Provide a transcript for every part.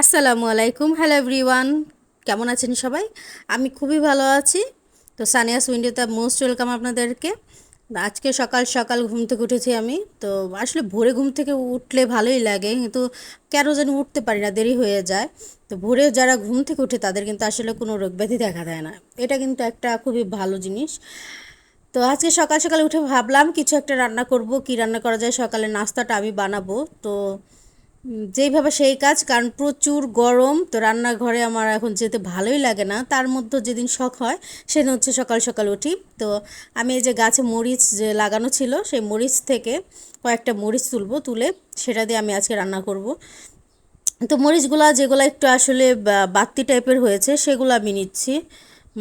আসসালামু আলাইকুম, hello everyone. কেমন আছেন সবাই? আমি খুবই ভালো আছি। তো সানিয়াস উইন্ডোতে মোস্ট ওয়েলকাম আপনাদেরকে। আজকে সকাল সকাল ঘুম থেকে উঠেছি আমি। তো আসলে ভোরে ঘুম থেকে উঠলে ভালোই লাগে, কিন্তু কেন যেন উঠতে পারি না, দেরি হয়ে যায়। তো ভোরে যারা ঘুম থেকে উঠে তাদের কিন্তু আসলে কোনো রোগ ব্যাধি দেখা দেয় না। এটা কিন্তু একটা খুবই ভালো জিনিস। তো আজকে সকাল সকাল উঠে ভাবলাম কিছু একটা রান্না করব, কি রান্না করা যায়, সকালের নাস্তাটা আমি বানাবো। তো যেইভাবে সেই কাজ, কারণ প্রচুর গরম, তো রান্নাঘরে আমার এখন যেতে ভালোই লাগে না। তার মধ্যে যেদিন শখ হয় সেদিন হচ্ছে সকাল সকাল উঠি। তো আমি এই যে গাছে মরিচ যে লাগানো ছিল, সেই মরিচ থেকে কয়েকটা মরিচ তুলে সেটা দিয়ে আমি আজকে রান্না করব। তো মরিচগুলা যেগুলো একটু আসলে বাত্তি টাইপের হয়েছে সেগুলো আমি নিচ্ছি,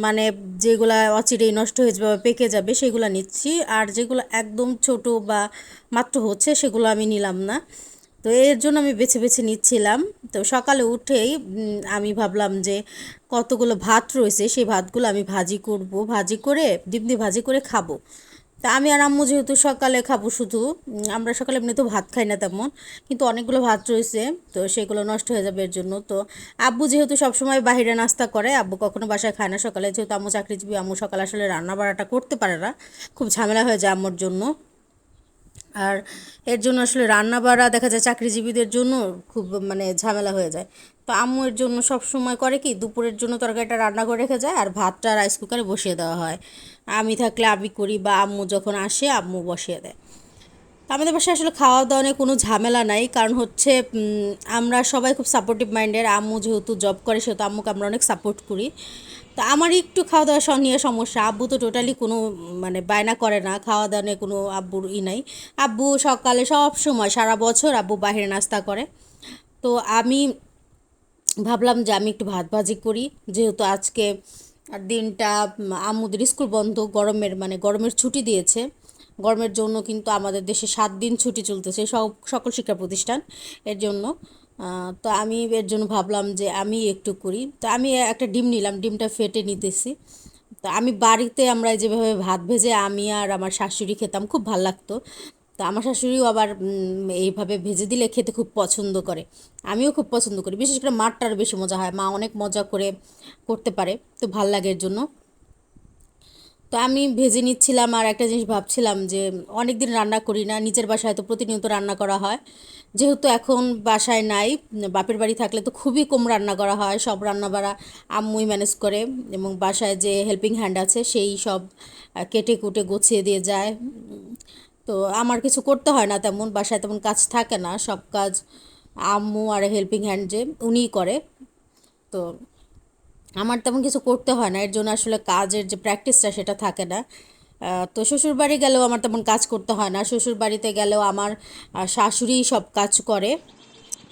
মানে যেগুলা অচিরেই নষ্ট হয়ে যাবে বা পেকে যাবে সেগুলো নিচ্ছি। আর যেগুলো একদম ছোট বা মাত্র হচ্ছে সেগুলো আমি নিলাম না। তো এর জন্য আমি বেছে বেছে নিচ্ছিলাম। তো সকালে উঠেই আমি ভাবলাম যে কতগুলো ভাত রয়েছে, সেই ভাতগুলো আমি ভাজি করব, ভাজি করে ডিম দিয়ে ভাজি করে খাবো। তা আমি আর আম্মু যেহেতু সকালে খাবো শুধু, আমরা সকালে এমনি তো ভাত খাই না তেমন, কিন্তু অনেকগুলো ভাত রয়েছে, তো সেগুলো নষ্ট হয়ে যাবে এর জন্য। তো আব্বু যেহেতু সবসময় বাইরে নাস্তা করে, আব্বু কখনো বাসায় খায় না সকালে, যেহেতু আম্মু চাকরিজীবী, আম্মু সকালে আসলে রান্না বাড়াটা করতে পারে না, খুব ঝামেলা হয়ে যায় আম্মুর জন্য। আর এর জন্য আসলে রান্না বাড়া দেখা যায় চাকরিজীবীদের জন্য খুব মানে ঝামেলা হয়ে যায়। তো আম্মু এর জন্য সব সময় করে কি, দুপুরের জন্য তরকারিটা রান্না করে রেখে যায় আর ভাতটা রাইস কুকারে বসিয়ে দেওয়া হয়। আমি থাকলে আমি করি, বা আম্মু যখন আসে আম্মু বসিয়ে দেয়। তো আমাদের বাসায় আসলে খাওয়া দাওয়া নিয়ে কোনো ঝামেলা নাই, কারণ হচ্ছে আমরা সবাই খুব সাপোর্টিভ মাইন্ডের। আম্মু যেহেতু জব করে সেহেতু আম্মুকে আমরা অনেক সাপোর্ট করি। তো আমার একটু খাওয়া দাওয়া নিয়ে সমস্যা, আব্বু তো টোটালি কোনো মানে বায়না করে না, খাওয়া দাওয়া নিয়ে কোনো আব্বুর নাই। আব্বু সকালে সব সময় সারা বছর আব্বু বাইরে নাস্তা করে। তো আমি ভাবলাম যে আমি একটু ভাত ভাজি করি, যেহেতু আজকে দিনটা আম্মুদের স্কুল বন্ধ, গরমের ছুটি দিয়েছে। গরমের জন্য কিন্তু আমাদের দেশে 7 দিন ছুটি চলতেছে সকল শিক্ষা প্রতিষ্ঠান, এর জন্য। তো আমি এর জন্য ভাবলাম যে আমি একটু করি। তো আমি একটা ডিম নিলাম, ডিমটা ফেটে নিতেছি। তো আমি বাড়িতে আমরা যেভাবে ভাত ভেজে আমি আর আমার শাশুড়ি খেতাম, খুব ভাল লাগতো। তো আমার শাশুড়িও আবার এইভাবে ভেজে দিলে খেতে খুব পছন্দ করে। আমিও খুব পছন্দ করি, বিশেষ করে মারটার বেশি মজা হয়, মা অনেক মজা করে করতে পারে, তো ভাল লাগে এর জন্য। তো আমি ভেজে নিচ্ছিলাম আর একটা জিনিস ভাবছিলাম যে অনেক দিন রান্না করি না, নিজের বাসায় তো প্রতিনিয়ত রান্না করা হয়। যেহেতু এখন বাসায় নাই, বাপের বাড়ি থাকলে তো খুবই কম রান্না করা হয়, সব রান্না বাড়া আম্মুই ম্যানেজ করে, এবং বাসায় যে হেল্পিং হ্যান্ড আছে সেই সব কেটে কুটে গুছিয়ে দিয়ে যায়। তো আমার কিছু করতে হয় না তেমন, বাসায় তেমন কাজ থাকে না, সব কাজ আম্মু আর হেল্পিং হ্যান্ড যে উনিই করে। তো আমার তেমন কিছু করতে হয় না, এর জন্য আসলে কাজের যে প্র্যাকটিসটা সেটা থাকে না। তো শ্বশুরবাড়ি গেলেও আমার তেমন কাজ করতে হয় না, শ্বশুরবাড়িতে গেলেও আমার শাশুড়িই সব কাজ করে।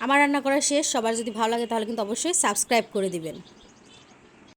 আমার রান্না করা শেষ। সবার যদি ভালো লাগে তাহলে কিন্তু অবশ্যই সাবস্ক্রাইব করে দিবেন।